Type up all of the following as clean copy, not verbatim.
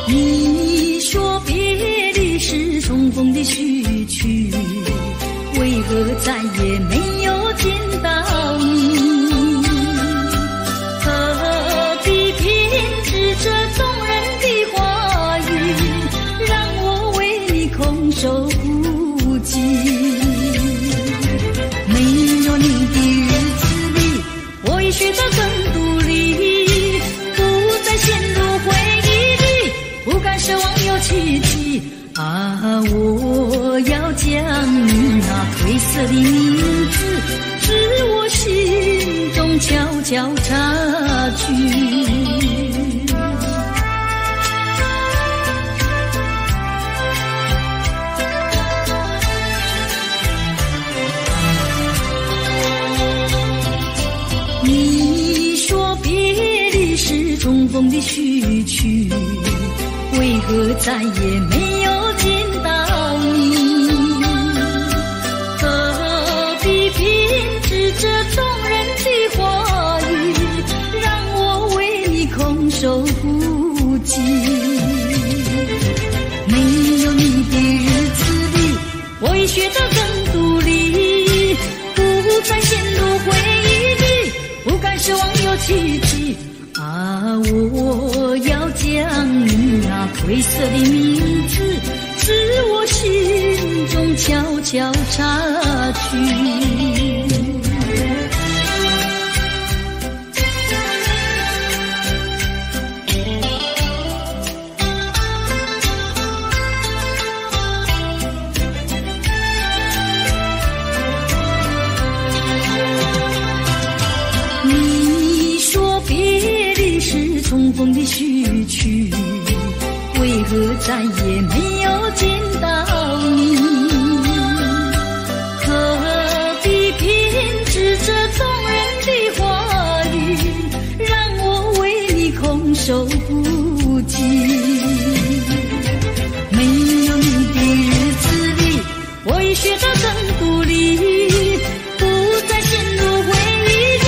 你说别离是重逢的序曲，为何再也没有见到你？何必偏执这动人的话语，让我为你空守不及。没有你的日子里，我已学得更独立，不再陷入回忆里，不敢奢望有奇迹。啊，我要将你那褪色的名字，是我心中悄悄插去。你说别离是重逢的序曲，为何再也没有见到你？何必偏执这动人的话语，让我为你空守不及。没有你的日子里，我已学得更独立，不再陷入回忆里，不敢奢望有奇迹。啊，我要将你那褪色的名字，是我心中悄悄插去。重逢的序曲，为何再也没有见到你？何必偏执这动人的话语，让我为你空守不及。没有你的日子里，我已学得更独立，不再陷入回忆里，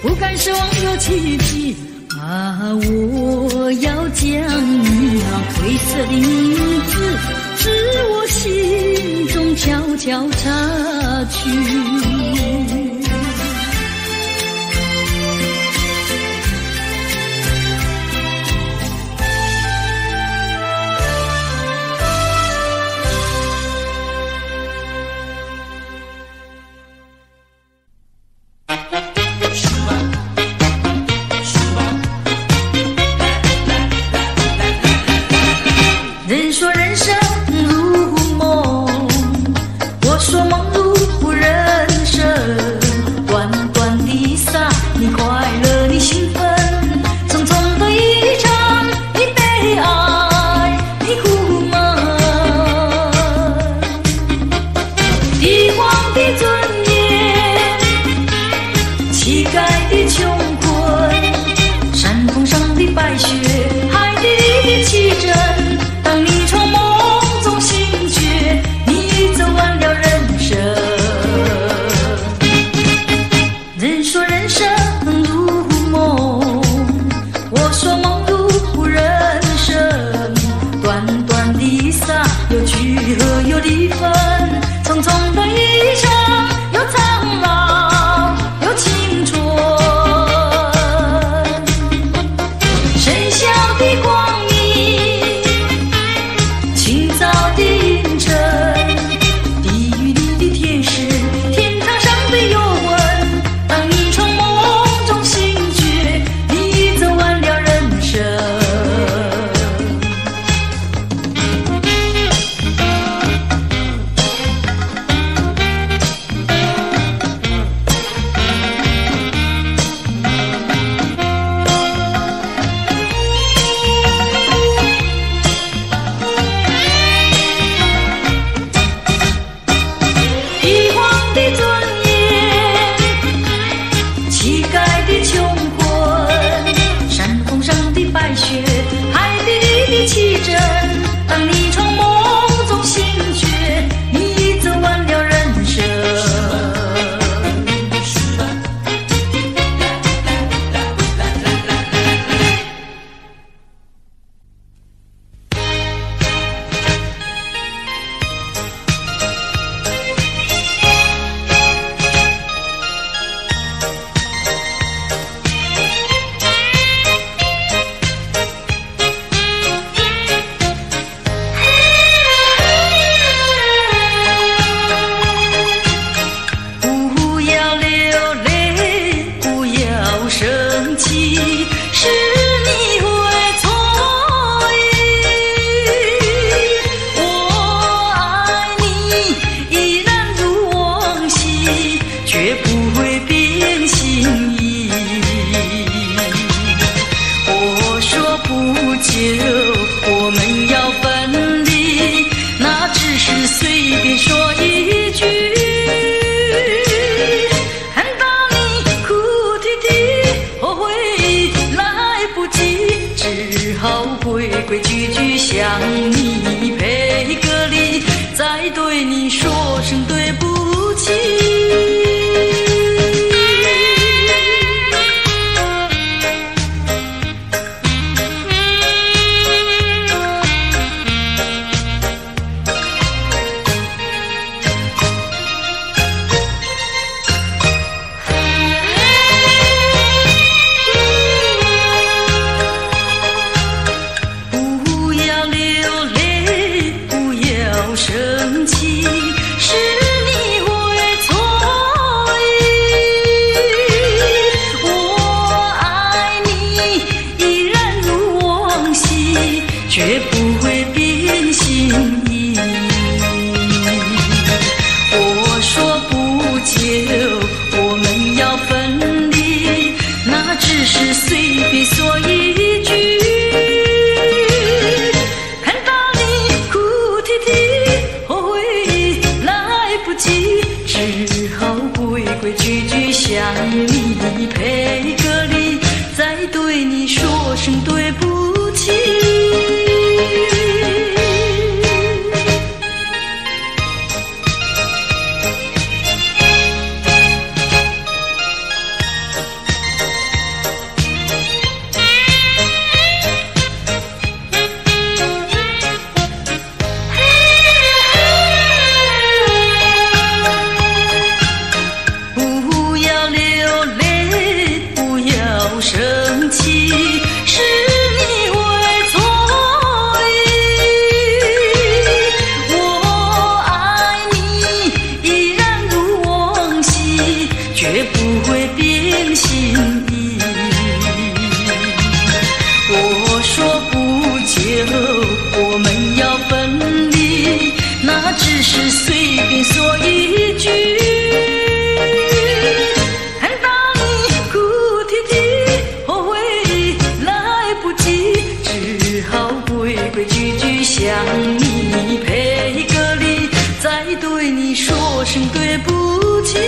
不敢奢望有奇迹。啊，我要将你那褪色的名字，是我心中悄悄插去。们要分离，那只是随便说一句。看到你哭啼啼，后悔来不及，只好规规矩矩向你赔个礼，再对你说声对不起。生气是你会错意，我爱你依然如往昔，绝不会变心意。我说不久我们要分离，那只是随便说一句。只好规规矩矩向你赔个礼，再对你说声对不起。生气是你会错意，我爱你依然如往昔，绝不会变心意。我说不久我们要分离，那只是随便说一句。规规矩矩向你赔个礼，再对你说声对不起。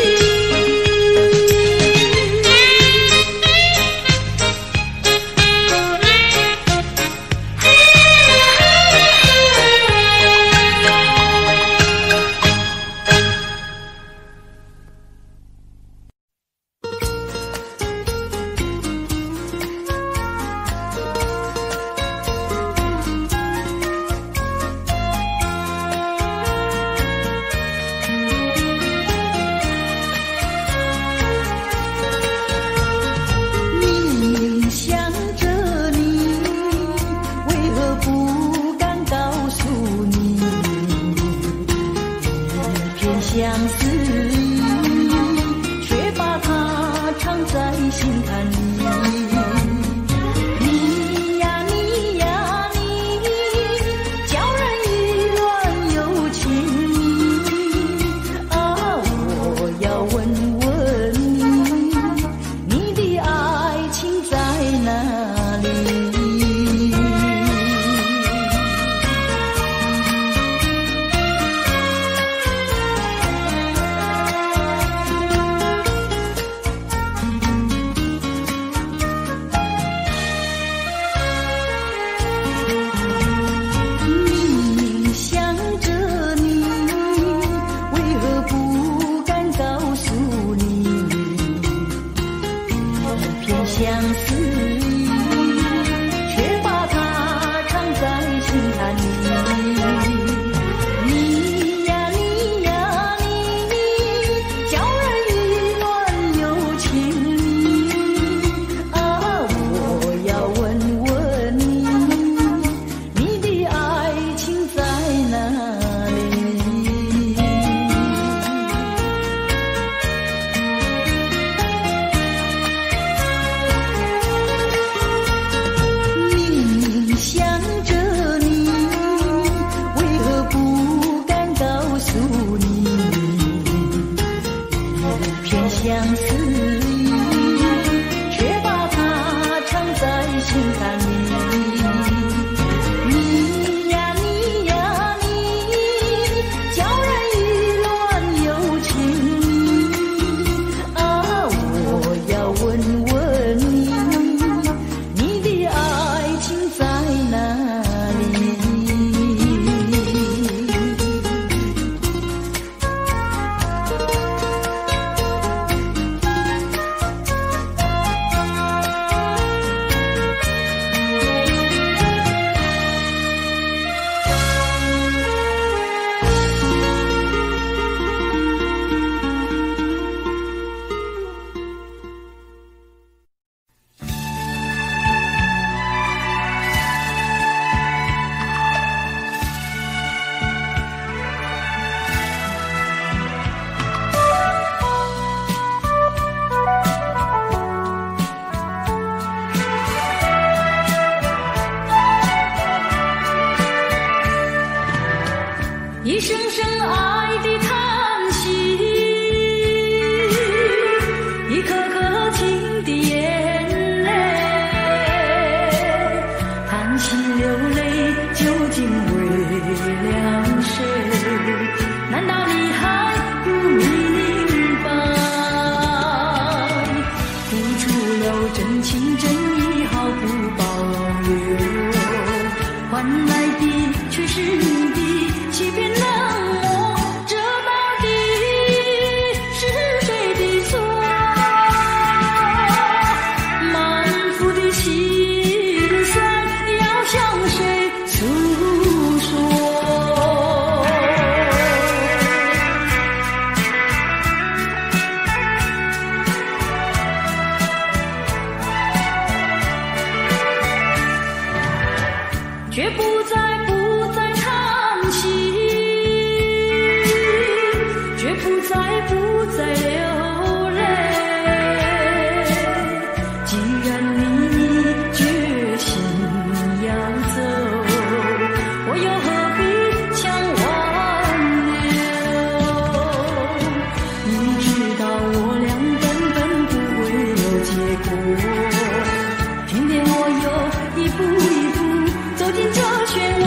换来的却是你的欺骗冷漠，这到底是谁的错？满腹的心酸要向谁诉说？却不再叹息，却不再流泪。既然你决心要走，我又何必强挽留？你知道我俩根本不会有结果，偏偏我又一步一步走进这漩涡。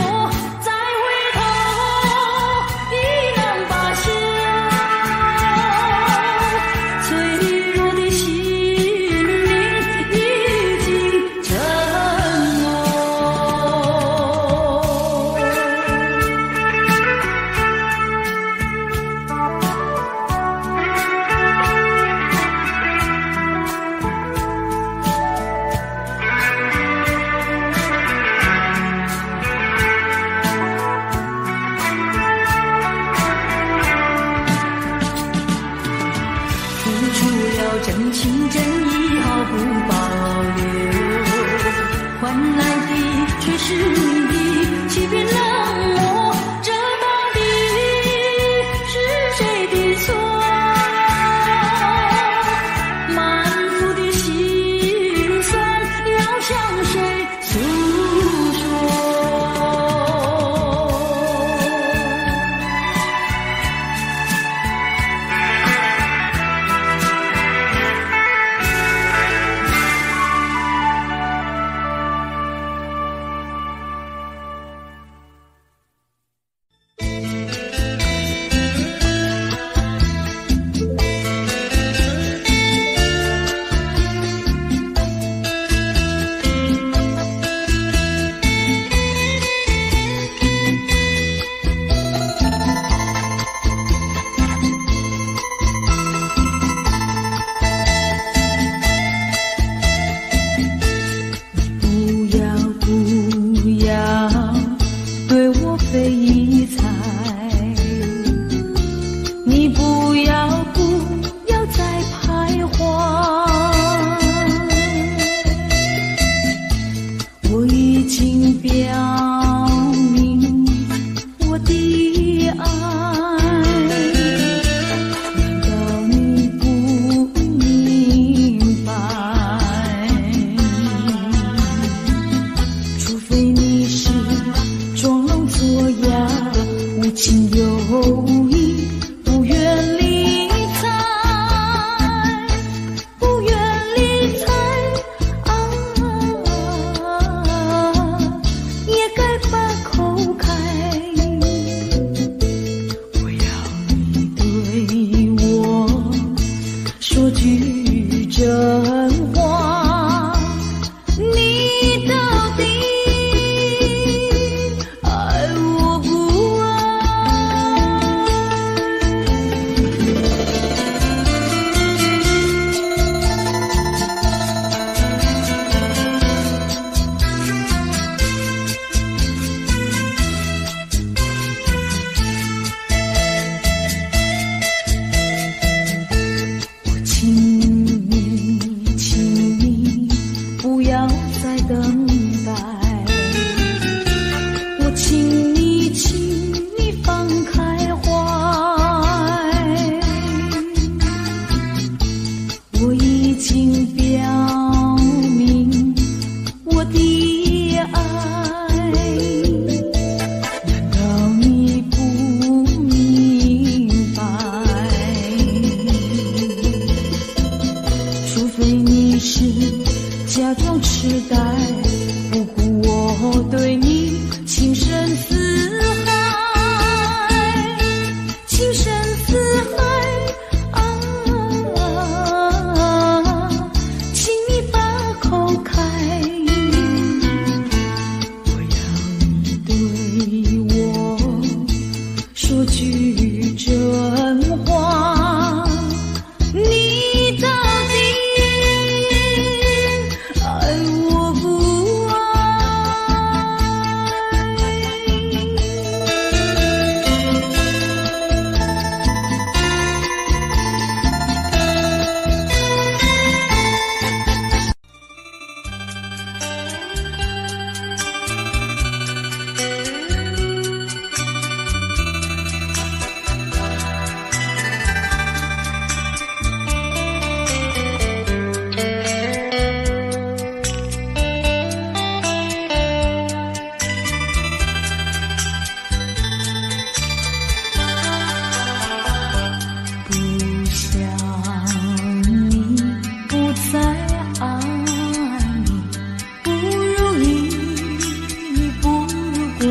归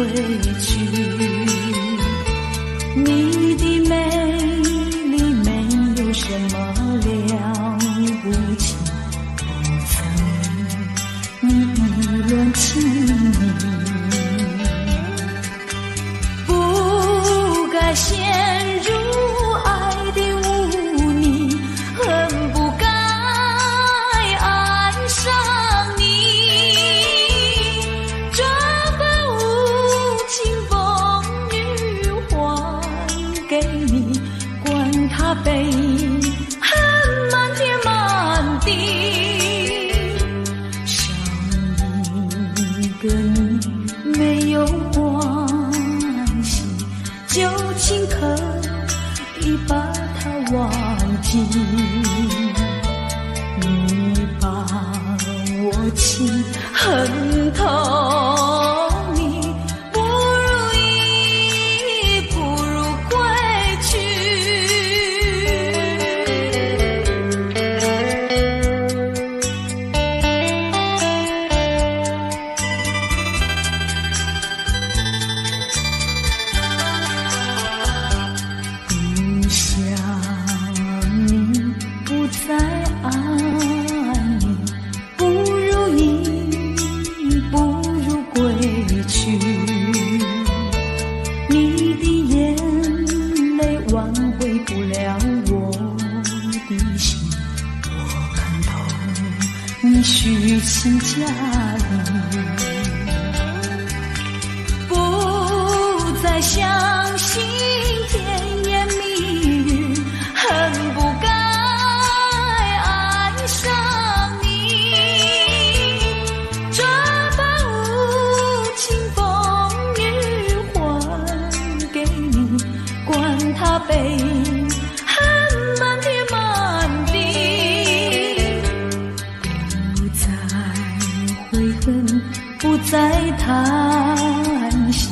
去。你的美丽没有什么了不起，不曾你意乱情迷，不该陷入爱的污泥，恨不该爱上你，转把无情风雨还给你，管他悲恨满天满地，少一个你没有关系，就请可以把它忘记。你把我情恨透，你不如意，不如归去。不想你，不再爱你，不如意，不如归去。你的眼泪挽回不了我的心，我看透你虚情假意，不再相信甜言蜜语，恨不该爱上你，转把无情风雨还给你，管他悲恨满天满地，不再悔恨，不再叹息，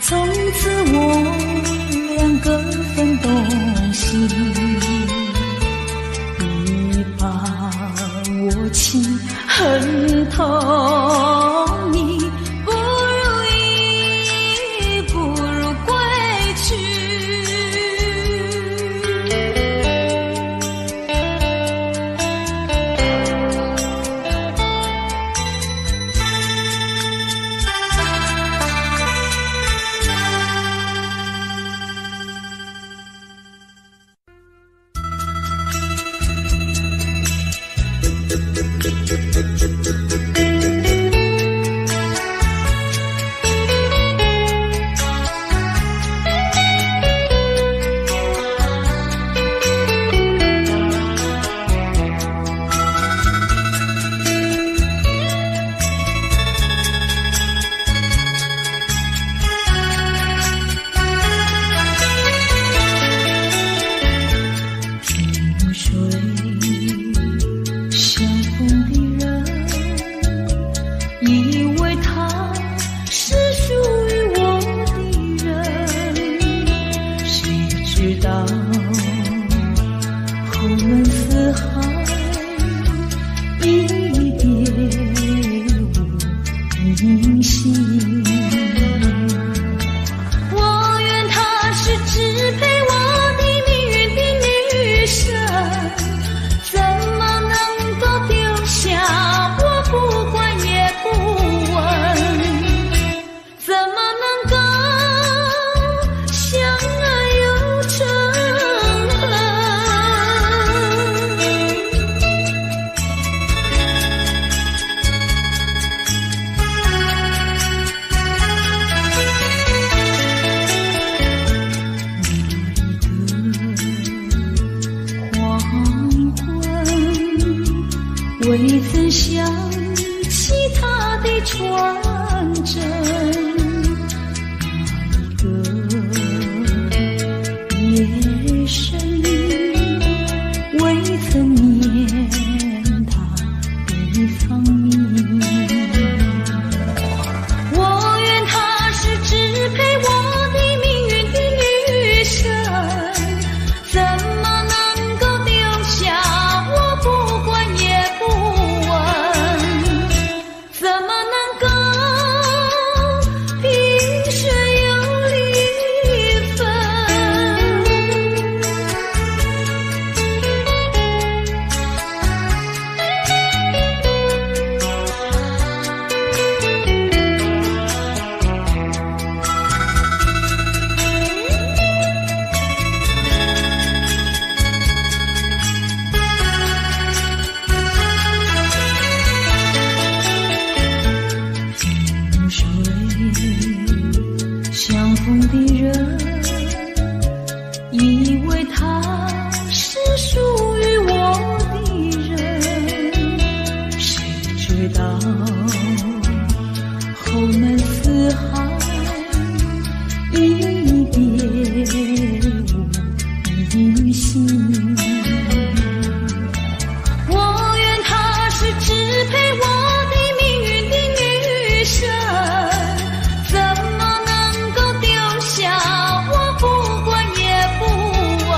从此我痛的人，以为他是属于我的人，谁知道后门四海，一别无音信。我愿她是支配我的命运的女神，怎么能够丢下我不管也不问？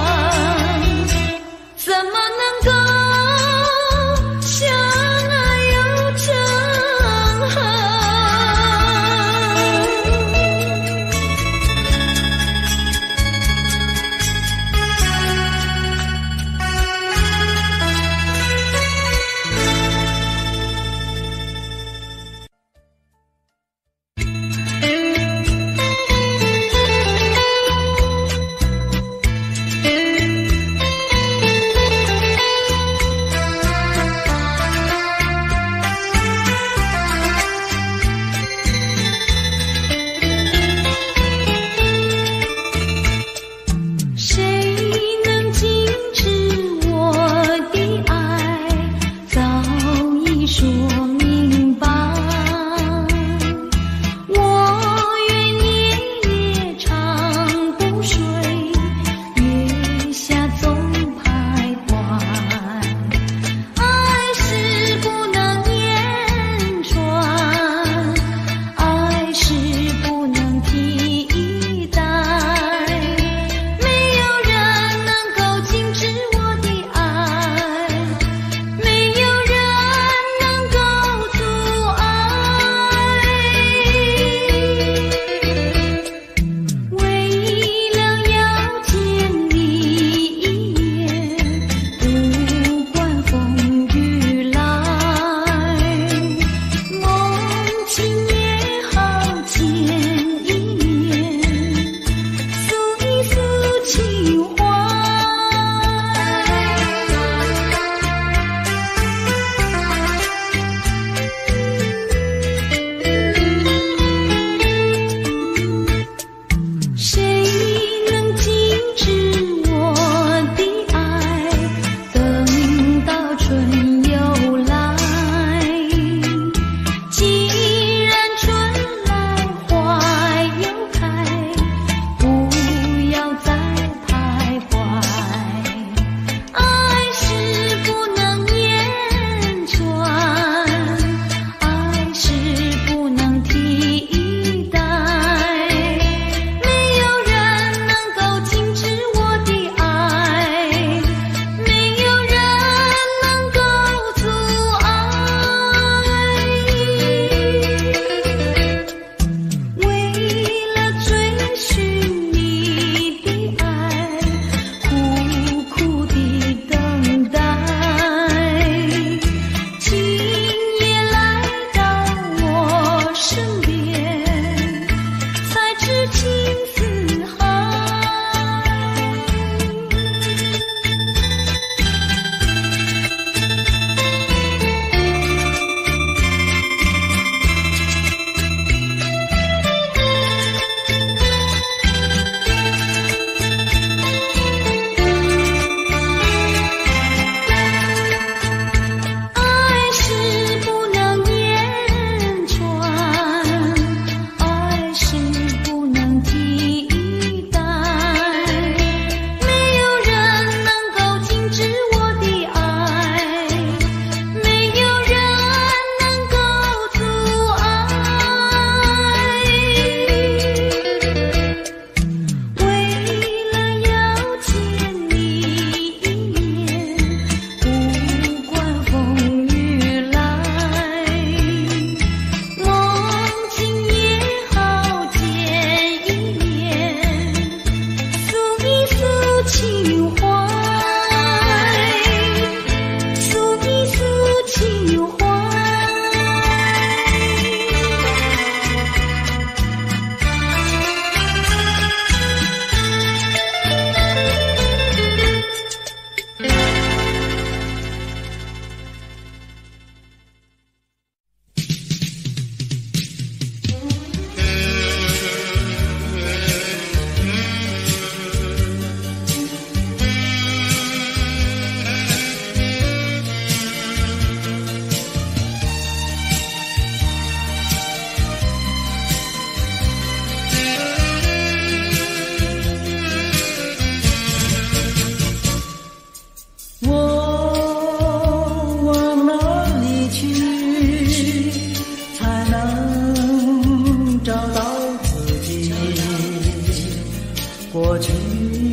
过去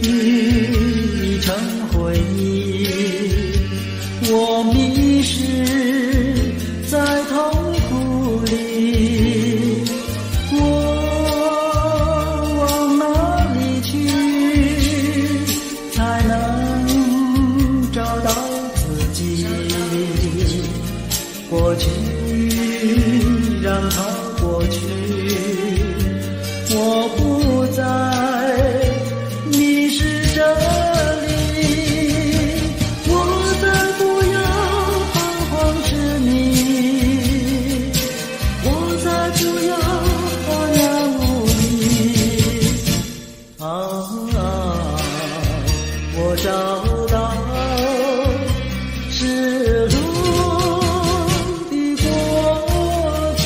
已成回忆，我迷失在痛苦里，我往哪里去才能找到自己？过去让它过去，我不再迷失这里，我再不要彷徨痴迷，我再不要荒凉无依。我找到失落的过去。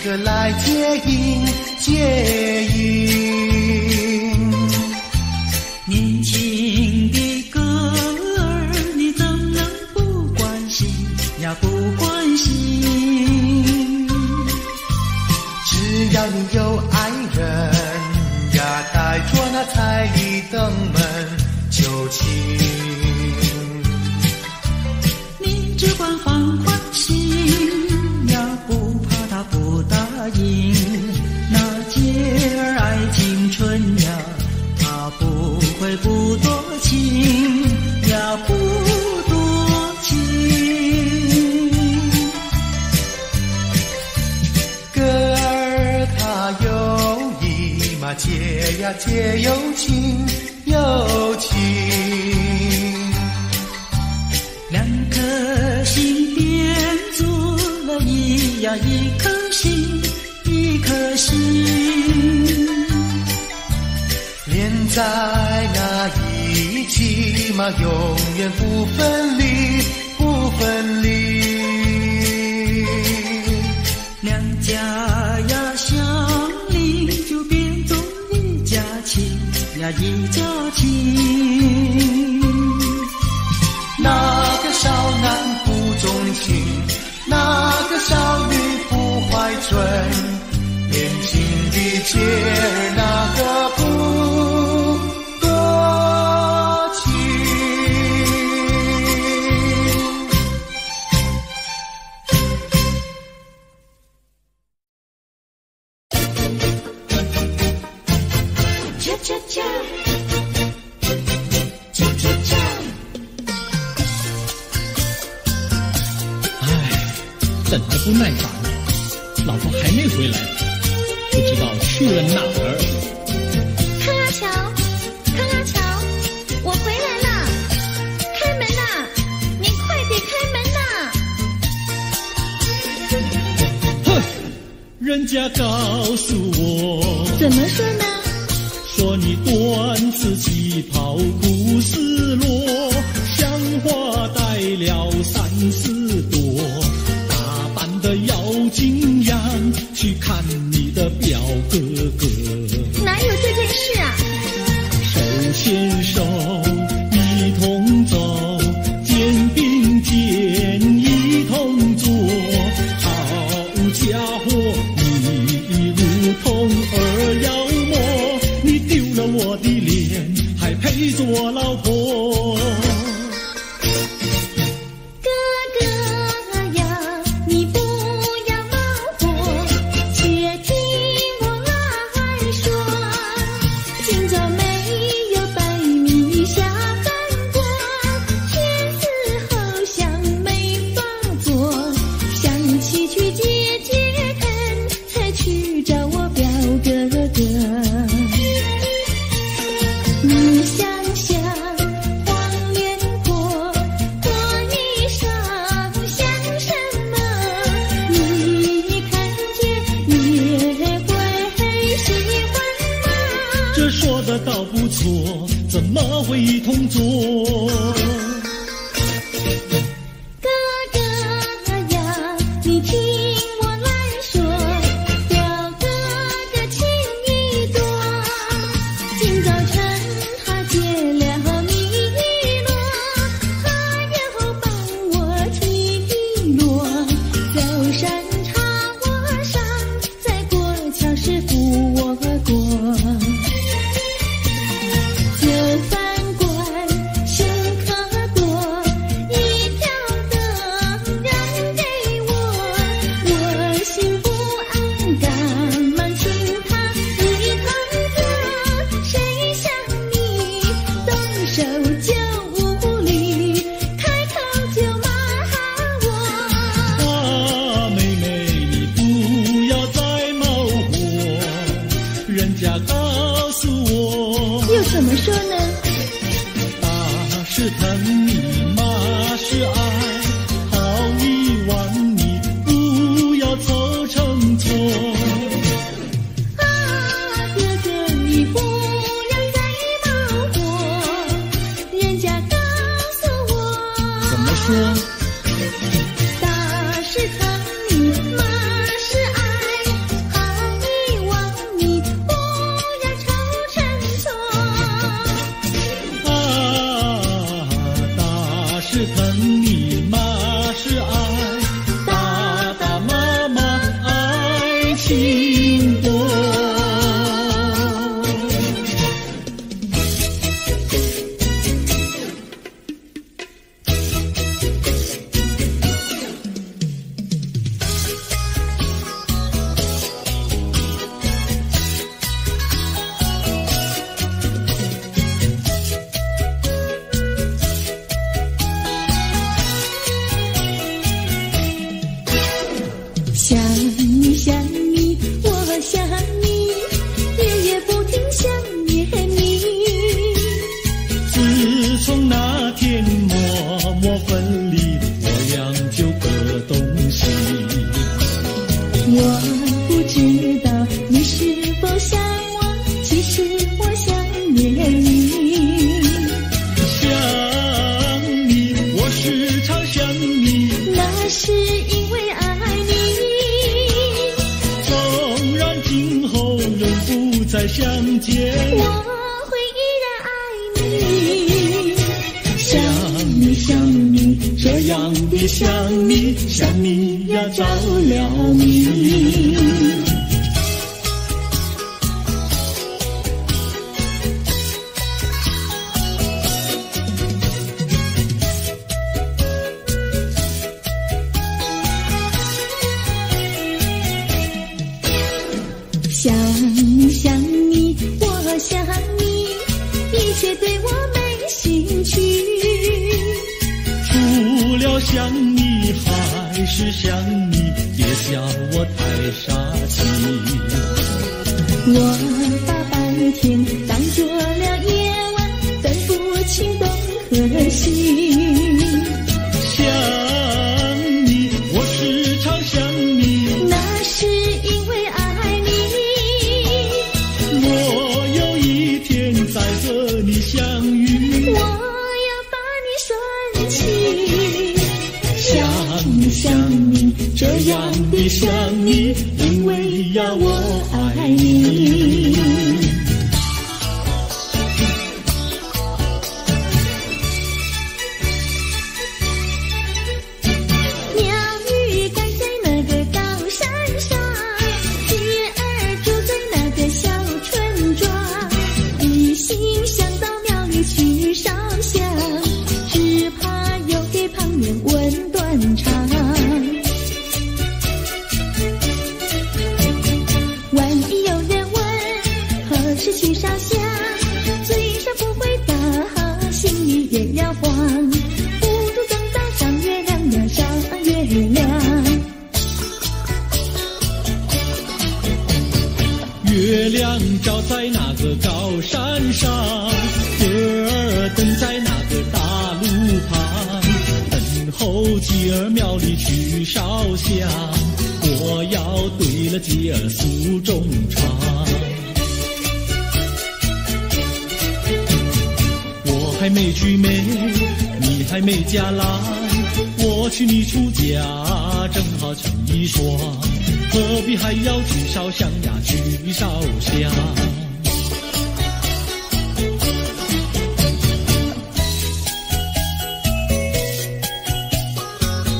个来接应接应。年轻的歌儿，你怎能不关心呀不关心？只要你有爱人呀，带着那彩礼登门就亲。你只管放宽心呀，不怕他不答应。那姐儿爱青春呀，他不会不多情呀，不多情。歌儿他有意嘛，姐呀姐有情有情。两颗心变做了一颗心，一颗心。连在那一起嘛，永远不分离，不分离。两家呀相邻，就变作一家亲呀一家亲。那个少男不钟情，那个少女不怀春，年轻的姐儿那个不多情。恰恰恰，等得不耐烦，老婆还没回来，不知道去了哪儿。康阿乔，康阿乔，我回来了，开门呐！你快点开门呐！哼，人家告诉我，怎么说呢？说你短子旗袍不丝落，像花戴了3、4朵。要敬仰去看你的表哥哥，哪有这件事啊？手牵手一同走，肩并肩一同坐。好家伙，你如同儿妖魔，你丢了我的脸，还陪着我老婆。倒不错，怎么会一同坐？哥哥呀，你听我来说，表哥哥情意多。今早晨他接了你一落，他又帮我提落。走山茶我上，再过桥是扶我过。怎么说呢？打是疼你，骂是爱，好遗忘你，不要凑成错。哥哥你不要再冒火，人家告诉我。怎么说？打是疼你，骂是爱，经过。想你想你，我想你，夜夜不停想念你。自从那天默默分离，我俩就各东西。我不知道你是否想我，其实我想念你。想你，我时常想你，那是因为爱你。纵然今后永不再相见，我会依然爱你。想你想你，这样的想你，想你呀着了迷。想你想你，我想你，一切对我没兴趣。除了想你还是想你，别笑我太傻气。我把白天当作了夜晚，分不清东和西。想你，我时常想你，那是因为爱你。我有一天再和你相遇，我要把你拴起。想你想你，这样的想你，因为呀我爱你。鸟语盖在那个高山上，鸡儿住在那个小村庄。一心想到庙里去烧香，只怕又给旁人问断肠。万一有人问何时去烧香，嘴上不回答，心里也要慌。不如等到上月亮呀上月亮。月亮照在那个高山上，月儿等在那个大路旁，等候鸡儿庙里去烧香，我要对了鸡儿诉衷肠。我还没娶媒，你还没嫁来，我娶你出嫁，正好成一双，何必还要去烧香呀去烧香。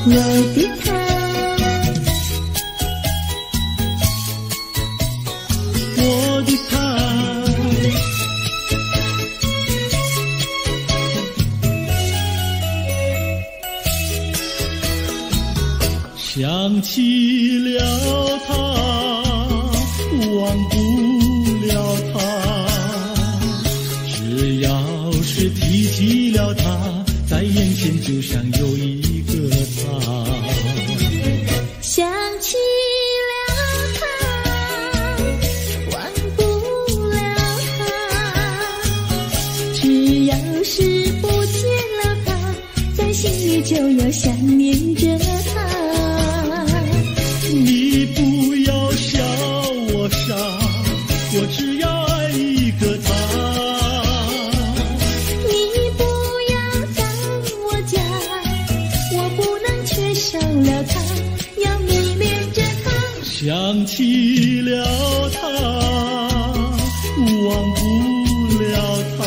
我的他，我的他，想起了他，忘不了他，只要是提起了他，在眼前就像有一个他。想起了他，忘不了他，只要是不见了他，在心里就要想念着他。你不要笑我傻，我只要爱一个他。你不要当我假，我不能缺少了他，要迷恋着他。想起了他，忘不了他，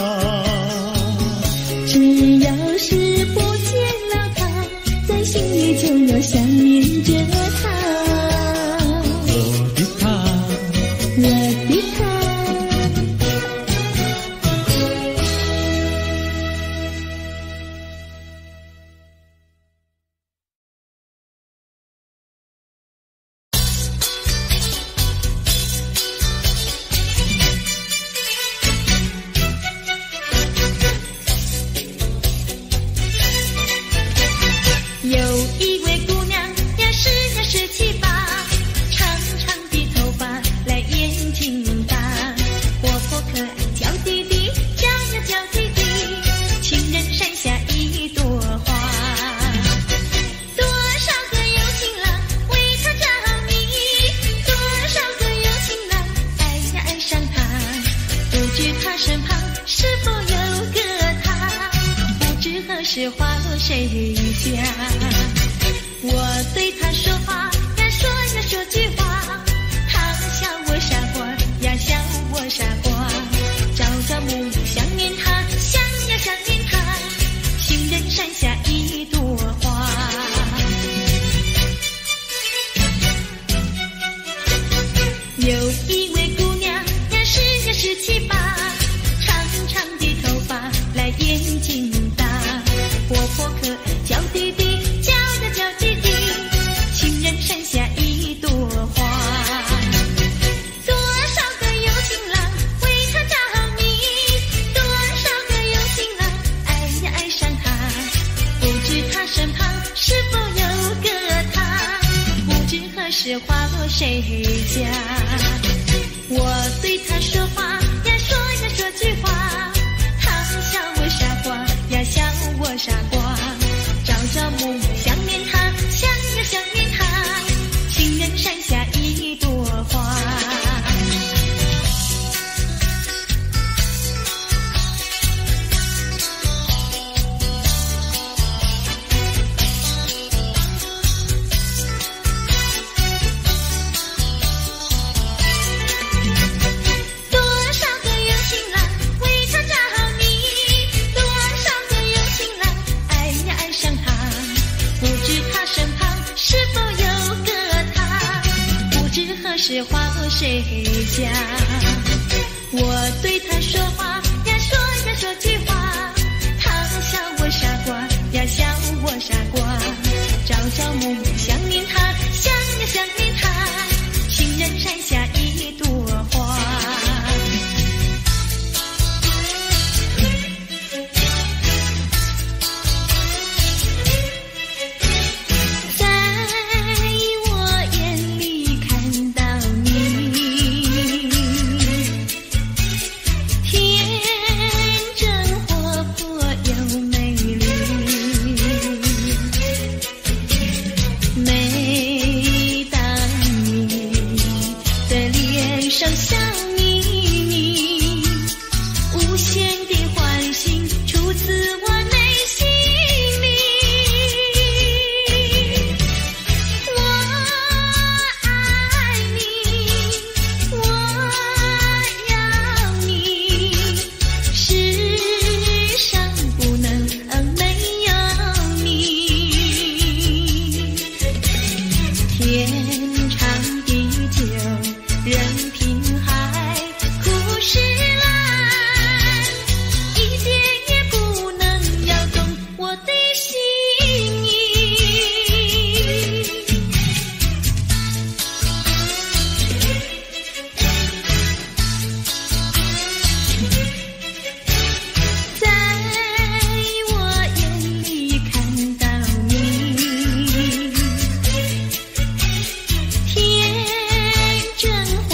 只要是不见了他，在心里就要想念着他。我的他。热的他。有一位姑娘呀是17、8，长长的头发来眼睛大，活泼可爱娇滴滴，娇呀娇滴滴，情人山下一朵花。多少个有情郎为她着迷，多少个有情郎爱呀爱上她，不知她身旁是否有个他，不知何时花落谁家。我对他说话呀说句话，他笑我傻瓜呀笑我傻瓜，朝朝暮暮想念他，想呀想念他，情人山下一朵花。有一位姑娘呀是17、8，长长的头发来眼睛大，活泼可爱娇滴滴，娇呀娇滴滴，情人山下一朵花。多少个有情郎为她着迷，多少个有情郎爱呀爱上她，不知她身旁是否有个他，不知何时花落谁家。我对他说话呀说句话，他笑我傻瓜呀笑我傻瓜，朝朝暮暮想念他，想呀想念他，情人山下一朵花。多少个有情郎为她着迷，多少个有情郎爱呀爱上她，不知她身旁是否有个他，不知何时花落谁家。我对他说话呀说句话，他笑我傻瓜呀笑我傻瓜，朝朝暮暮想念他，想呀想念他，情人山下一朵花。在我眼里看到你，天真活泼又美丽，每当你的脸上笑眯眯，无限的欢欣出自我内心里。我爱你，我要你，世上不能没有你。天长地久任凭海枯石烂，一点也不能摇动我的心意。在我眼里看到你，天真活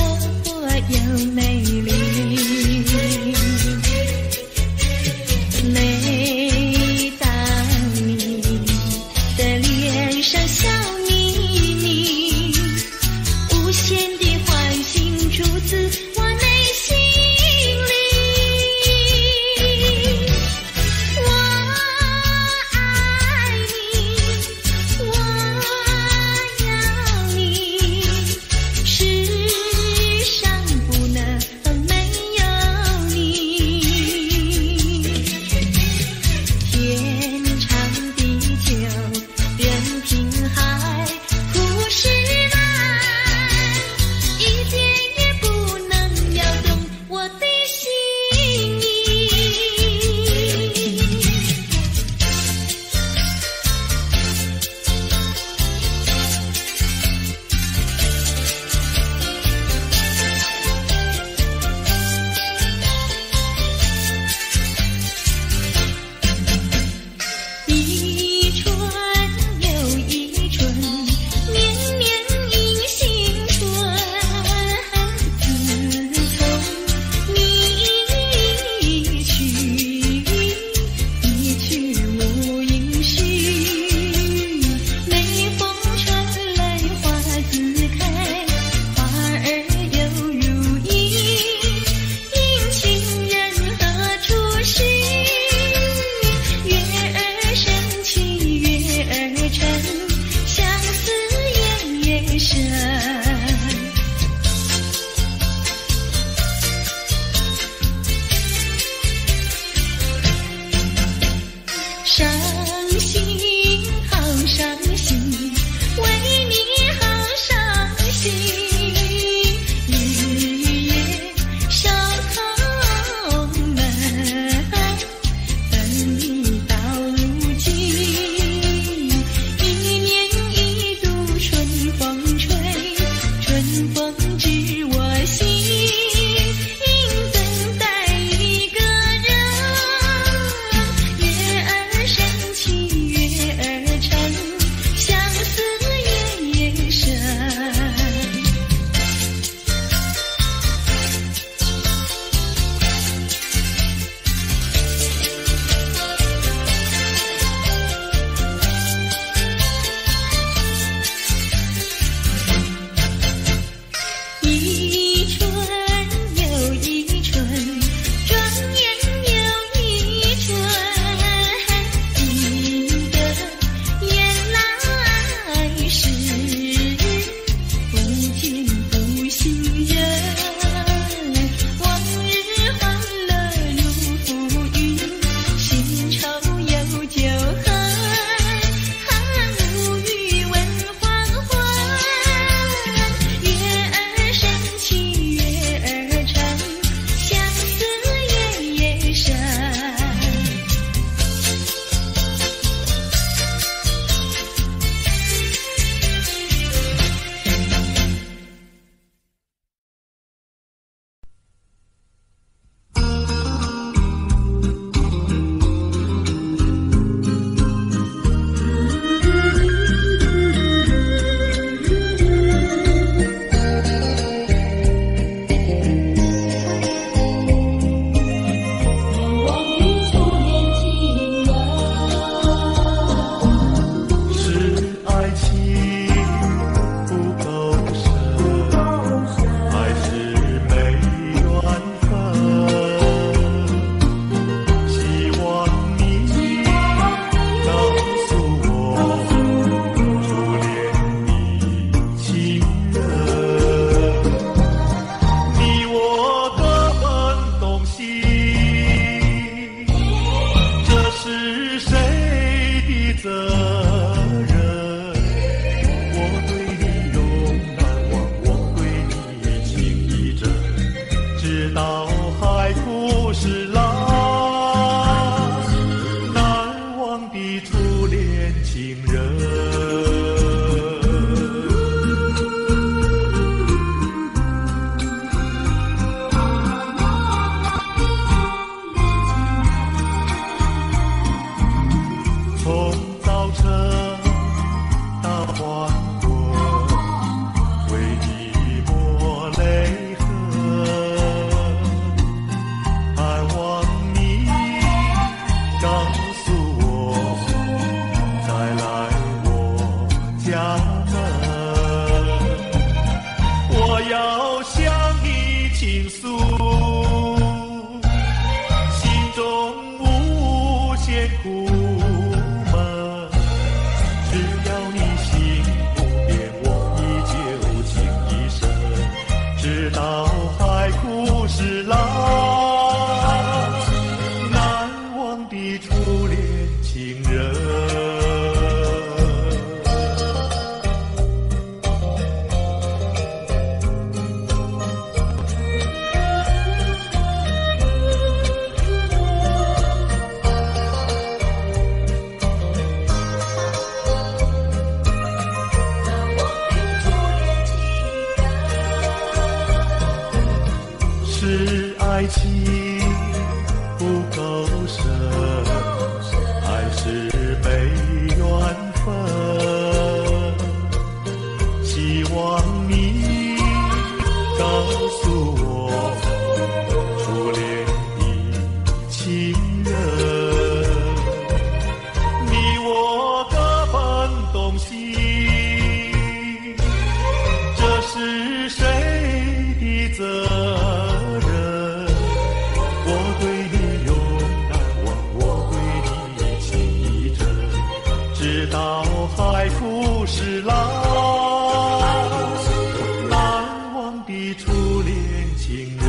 倾诉，心中无限苦闷。只要你心不变，我依旧情一生，直到海枯石烂。难忘的初恋情人。是爱情不够深，还是没缘分？希望你告诉我，初恋的情人，你我各奔东西，这是谁的责任？直到海枯石烂，难忘的初恋情人。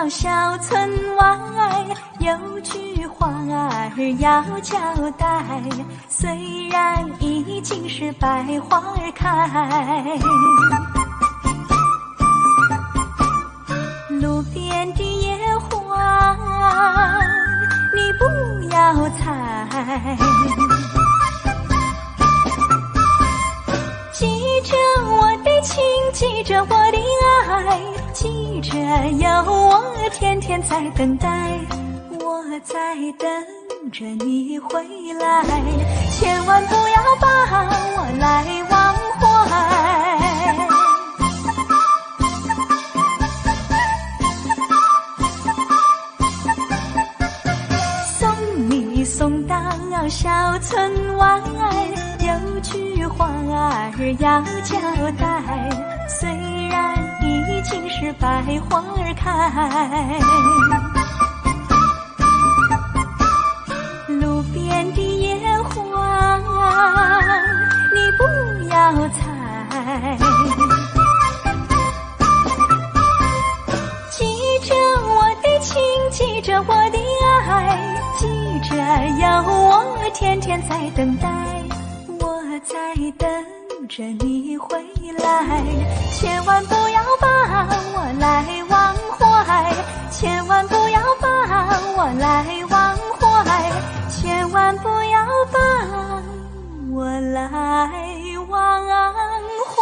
了小村外，有句话儿要交代，虽然已经是百花儿开，路边的野花你不要采，记着我的情，记着我的爱，记着有我天天在等待，我在等着你回来，千万不要把我来忘怀。送你送到小村外，有句话儿要交代，虽然已经是百花儿开，路边的野花你不要采，记着我的情，记着我的爱，记着有我天天在等待，我在等着你回来，千万不要把我来忘怀，千万不要把我来忘怀，千万不要把我来忘怀。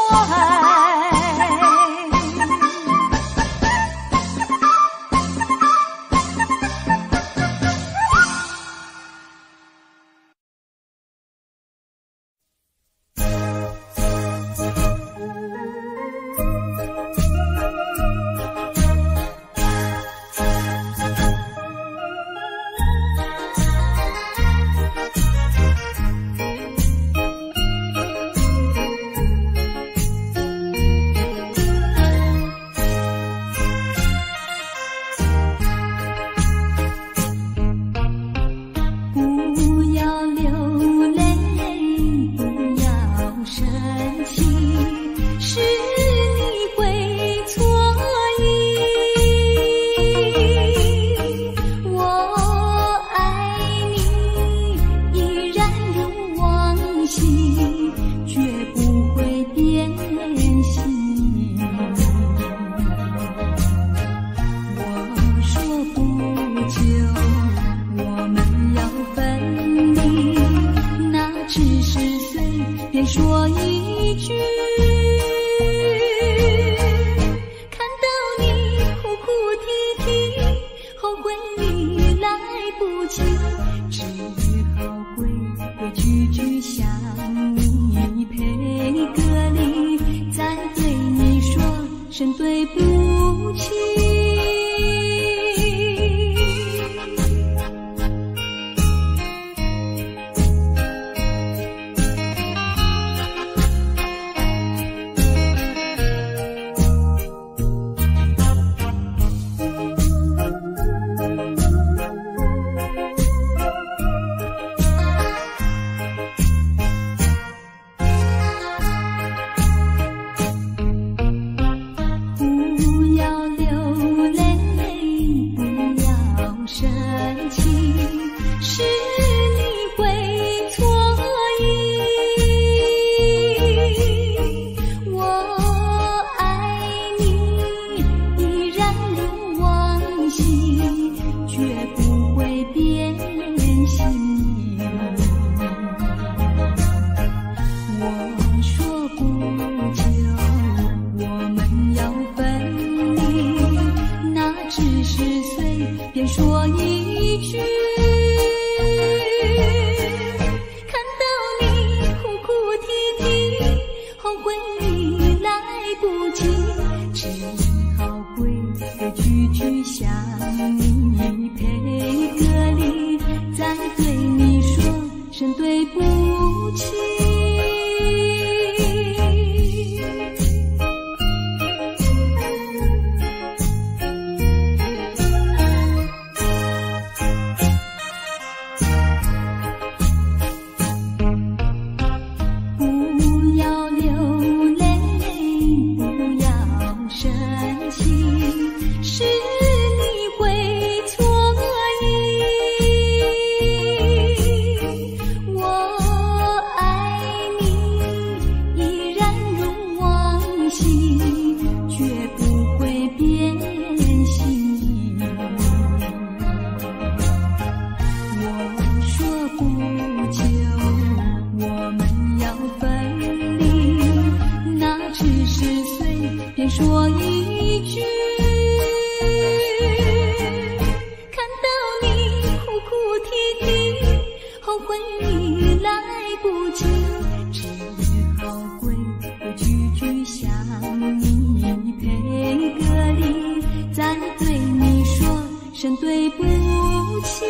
说一句，看到你哭哭啼啼，后悔已来不及，只好规规矩矩向你赔个礼，再对你说声对不起。说一句，看到你哭哭啼啼，后悔已来不及，只好规规矩矩向你赔个礼，再对你说声对不起。是你你来不及，只好归句句向你赔个礼，再对你说声对不起。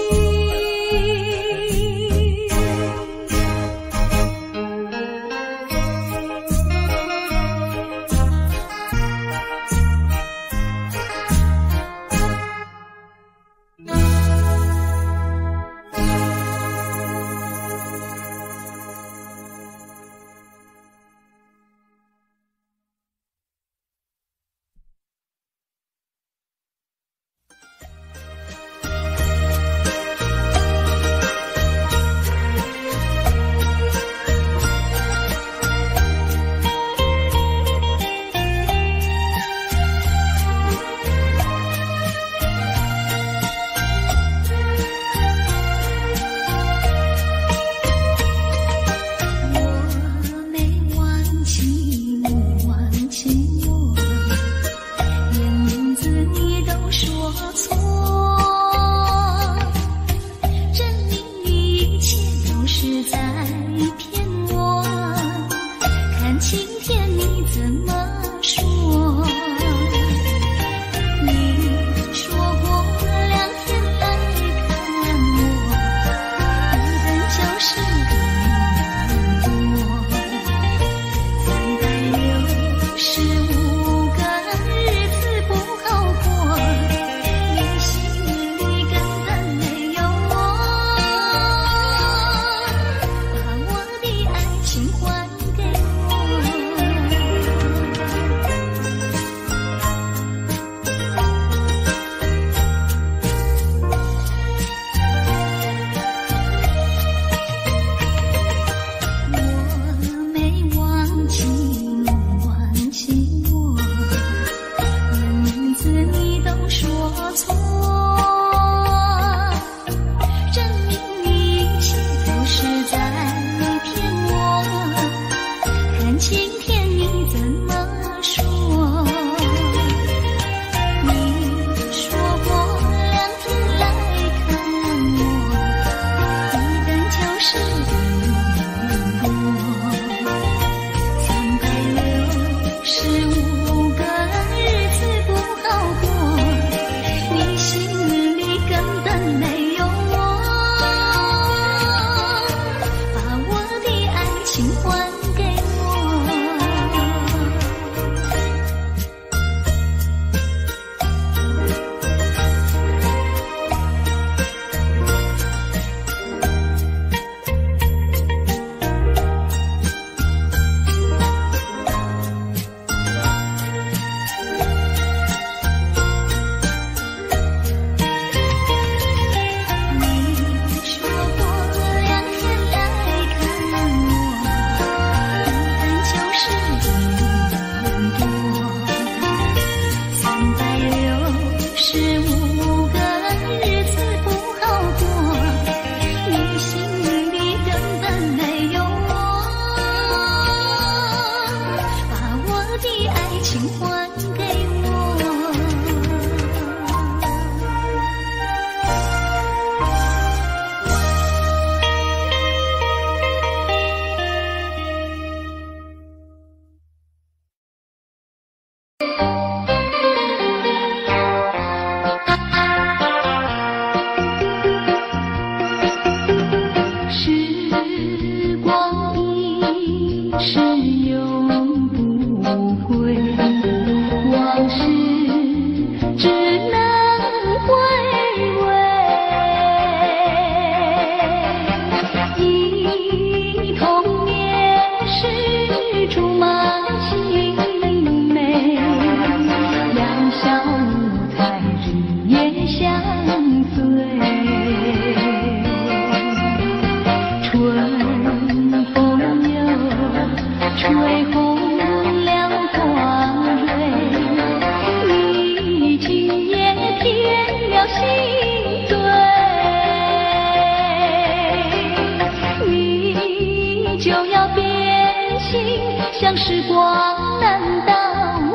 像时光难倒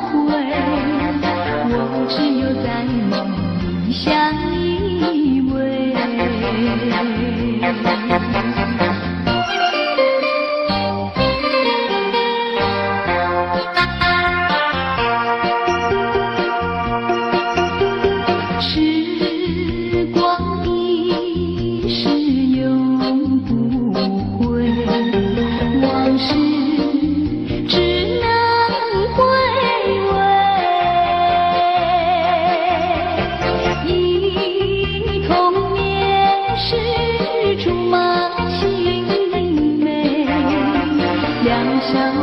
回，我只有在梦里相依偎。小路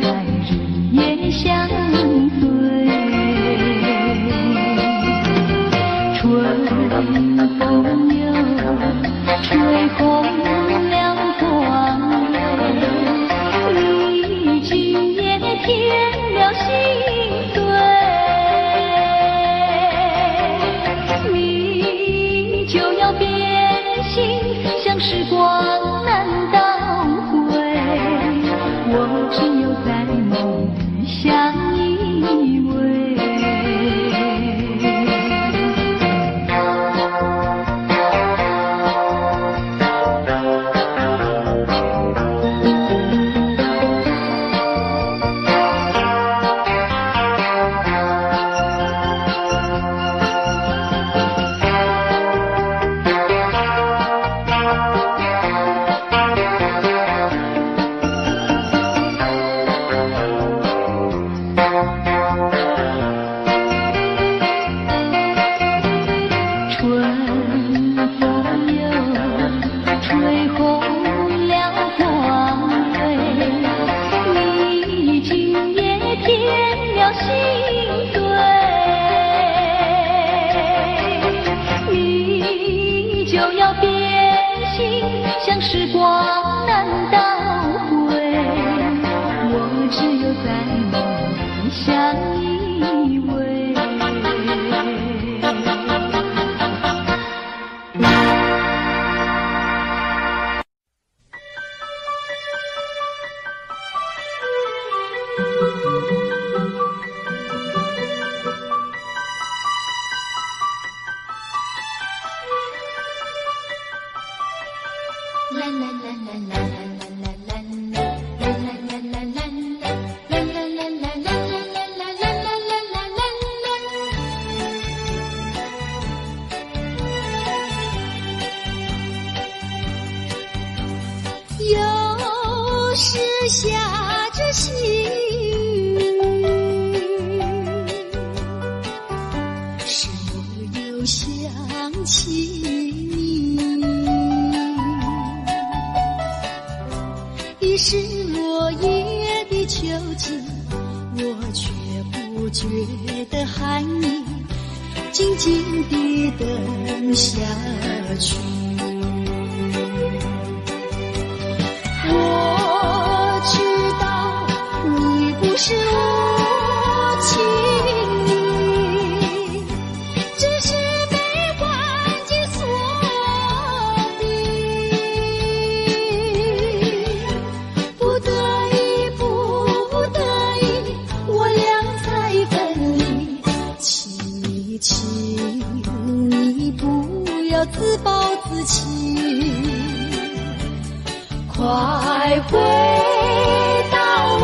才日夜相随，春风又吹红了光蕊，你今夜添了心碎，你就要变心，像时光难倒回，我只有在梦里相依偎。有时下着细雨，是我又想起你，已是落叶的秋景，我却不觉得寒意，静静地等下去。我知道你不是无情意，只是被环境所逼，不得已，不得已，我俩才分离。请你不要自暴自弃，快回到我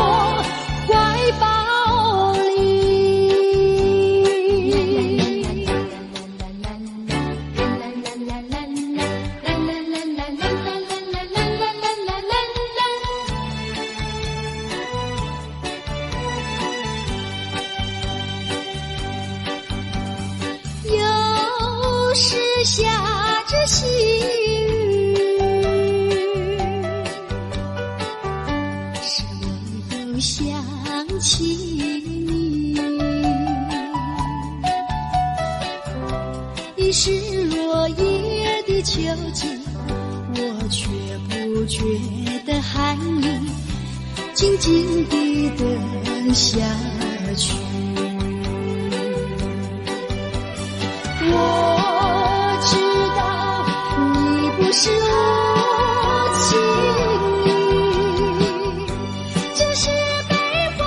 怀抱里。有时下着细雨，想起你，已是落叶的秋景，我却不觉得寒意，静静地等下去。我知道你不是无情意，只是被环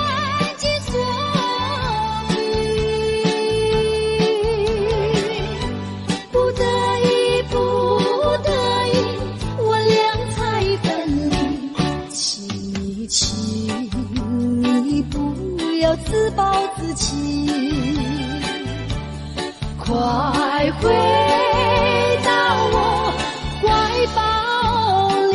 境所逼，不得已，不得已，我俩才分离。请你不要自暴自弃，快回到我怀抱里。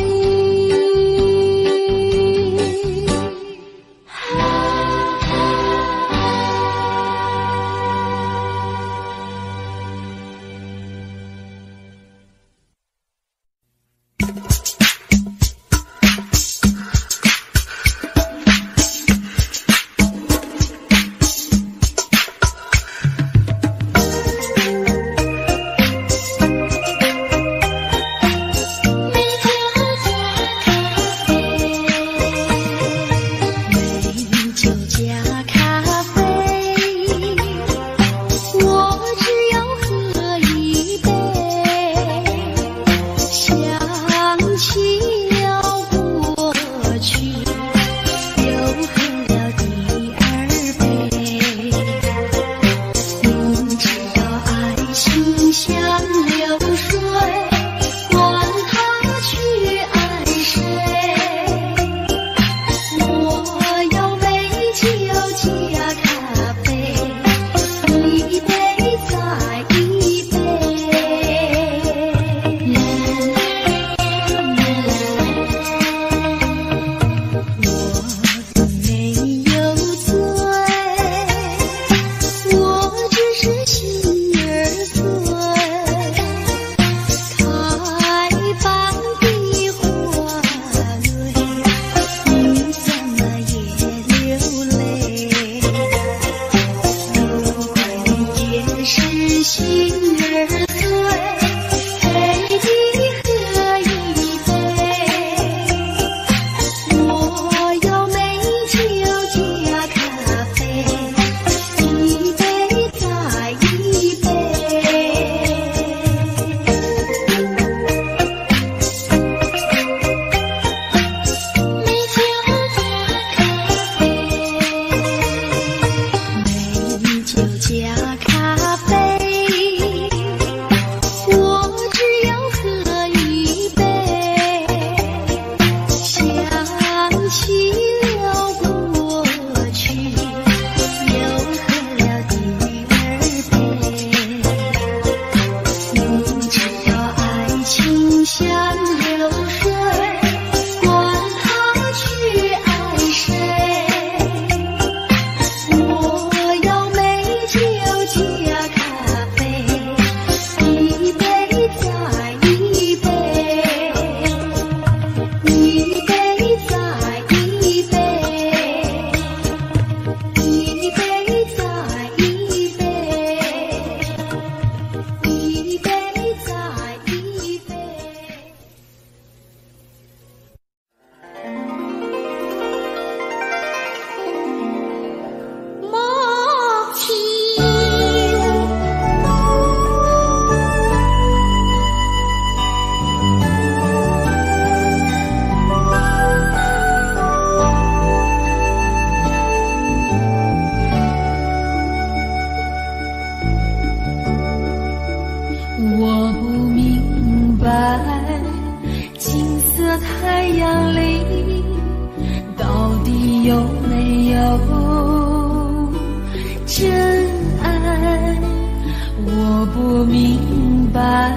不明白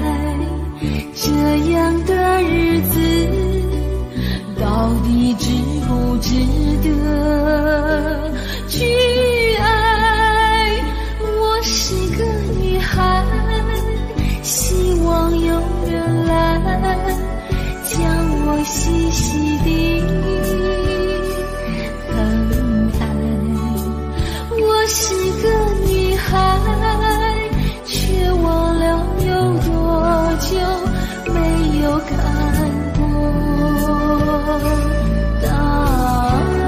这样的日子到底值不值得去爱。我是个女孩，希望有人来将我细细地疼爱。我是个女孩，却忘了有多久没有看过大海。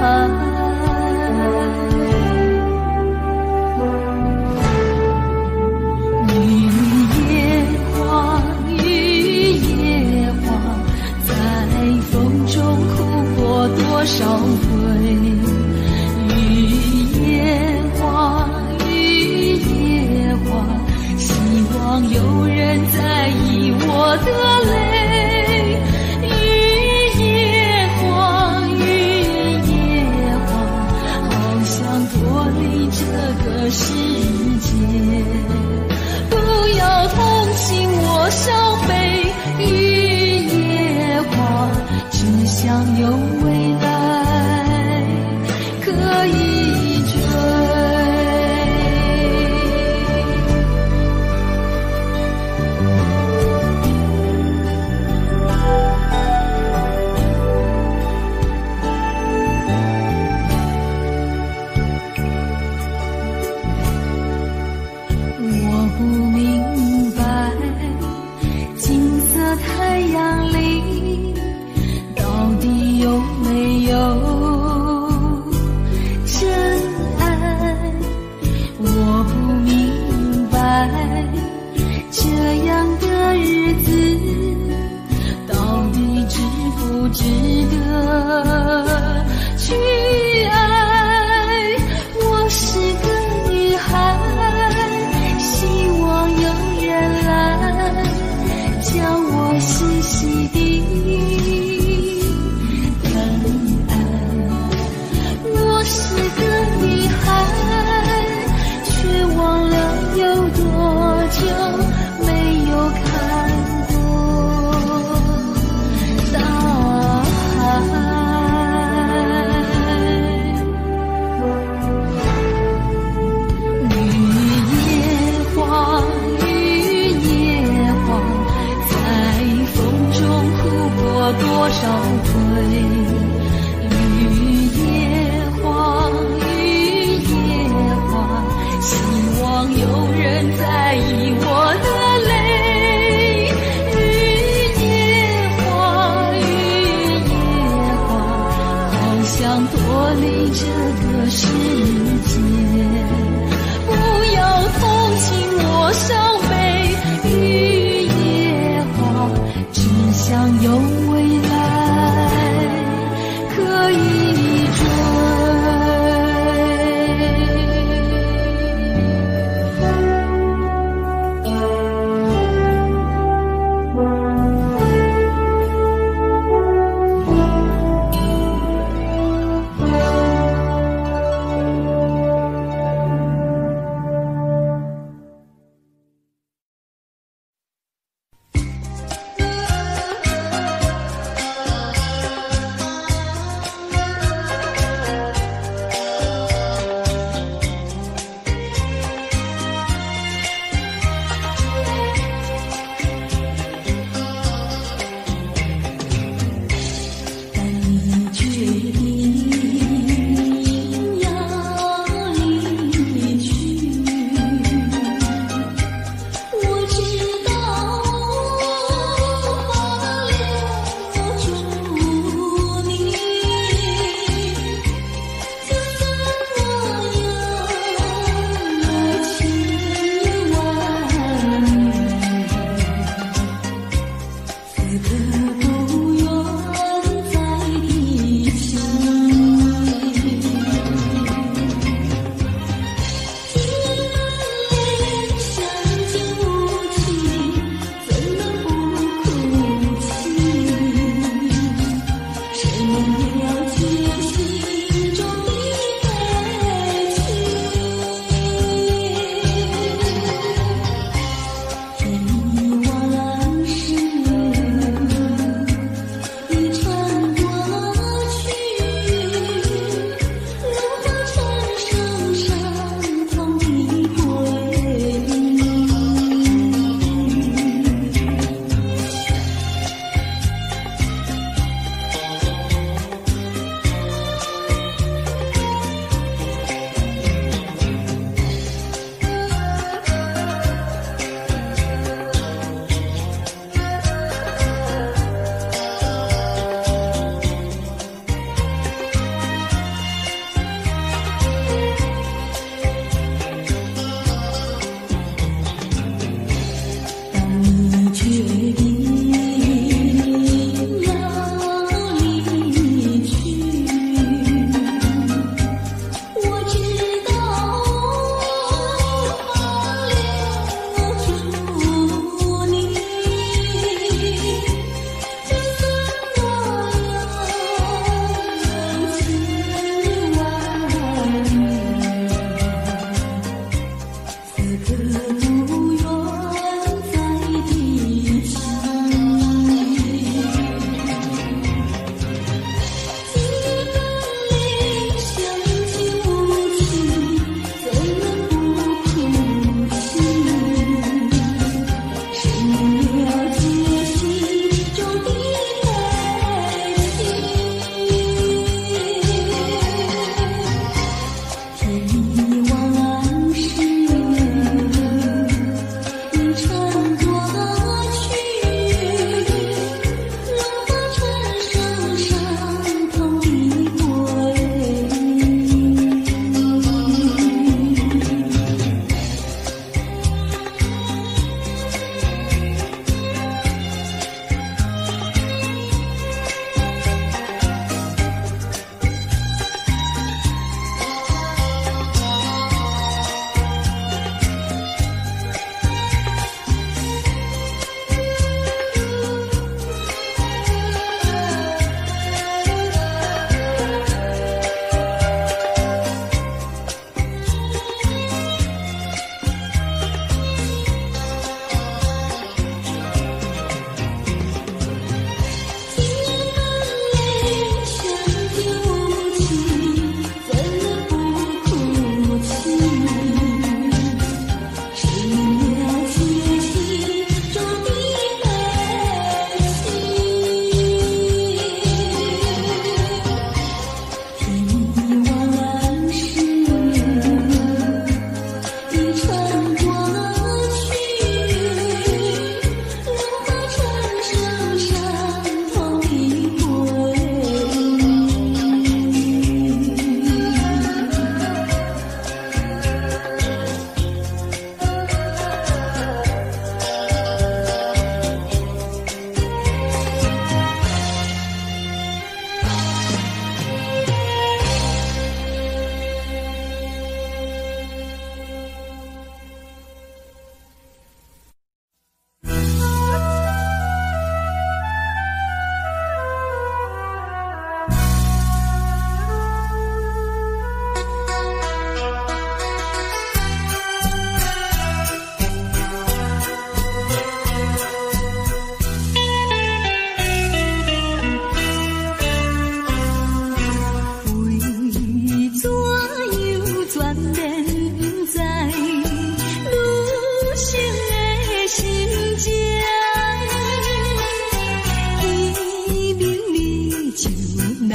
雨也花，雨也花，在风中哭过多少回。雨也花，雨也花，希望有人在意我的泪。雨也花，雨也花，好想脱离这个世界，不要同情我伤悲。雨也花，只想有未来可以追。我不明白金色太阳里到底有没有真爱。我不明白这样的日子到底值不值得去爱。我是个女孩，希望有人来将我细细地疼爱。我是个女孩，却忘了有多久没有看过大海。多少回，雨也花，雨也花，希望有人在意我的泪。雨也花，雨也花，好想脱离这个世界，不要同情我伤悲。雨也花，只想有未来可以追。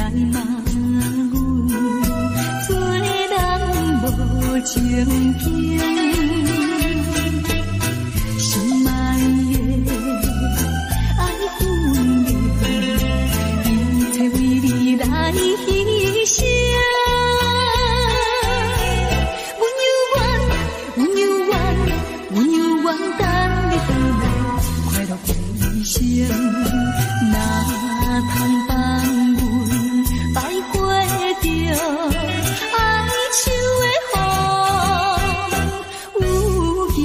来骂阮，做人无情景，心爱的爱分明，一切为你来牺牲。阮有愿等你回来，快乐过一生。哪通放阮摆过着爱树的风有情。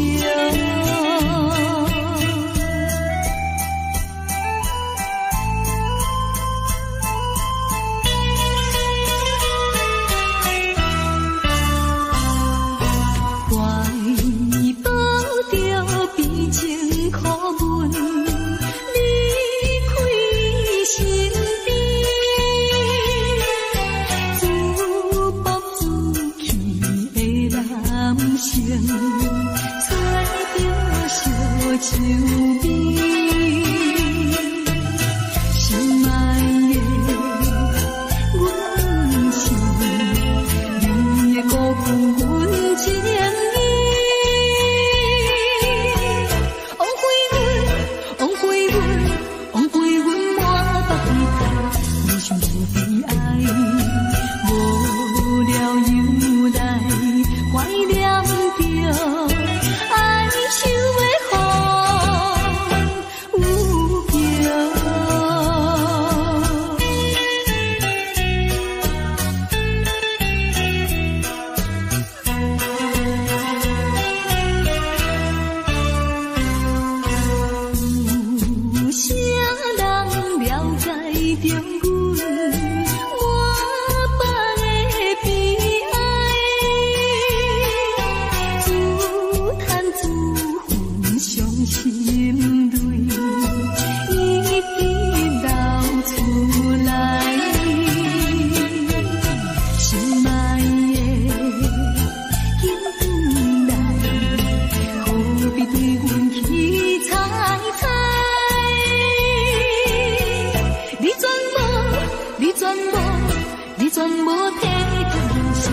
你全无体贴人生，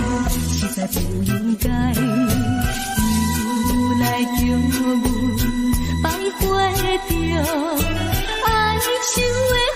实在不应该。又来叫阮摆花着爱树的。